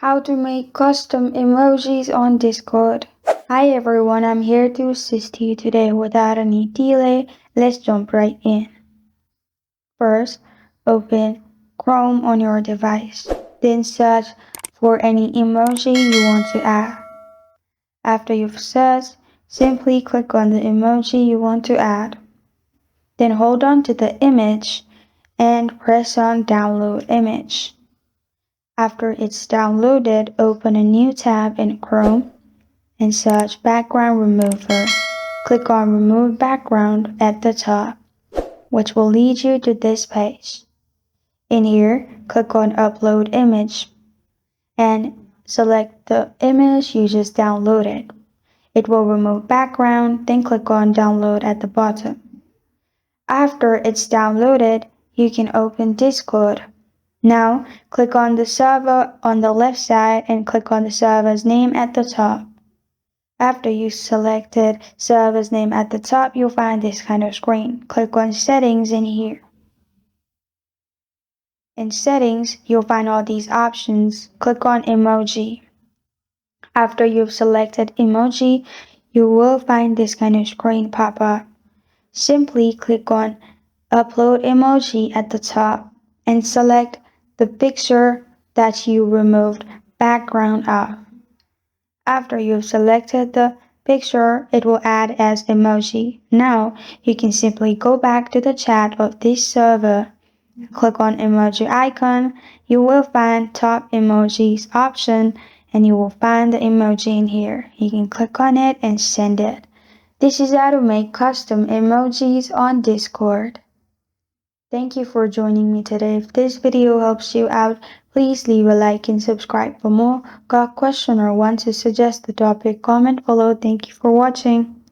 How to make custom emojis on Discord. Hi everyone, I'm here to assist you today. Without any delay, let's jump right in. First, open Chrome on your device. Then search for any emoji you want to add. After you've searched, simply click on the emoji you want to add. Then hold on to the image and press on Download Image. After it's downloaded, open a new tab in Chrome and search Background Remover. Click on Remove Background at the top, which will lead you to this page. In here, click on Upload Image and select the image you just downloaded. It will remove background, then click on Download at the bottom. After it's downloaded, you can open Discord. Now, click on the server on the left side and click on the server's name at the top. After you selected server's name at the top, you'll find this kind of screen. Click on Settings in here. In Settings, you'll find all these options. Click on Emoji. After you've selected Emoji, you will find this kind of screen pop up. Simply click on Upload Emoji at the top and select the picture that you removed background of. After you've selected the picture, it will add as emoji. Now, you can simply go back to the chat of this server, click on emoji icon, you will find top emojis option and you will find the emoji in here. You can click on it and send it. This is how to make custom emojis on Discord. Thank you for joining me today. If this video helps you out, please leave a like and subscribe for more. Got a question or want to suggest the topic? Comment below. Thank you for watching.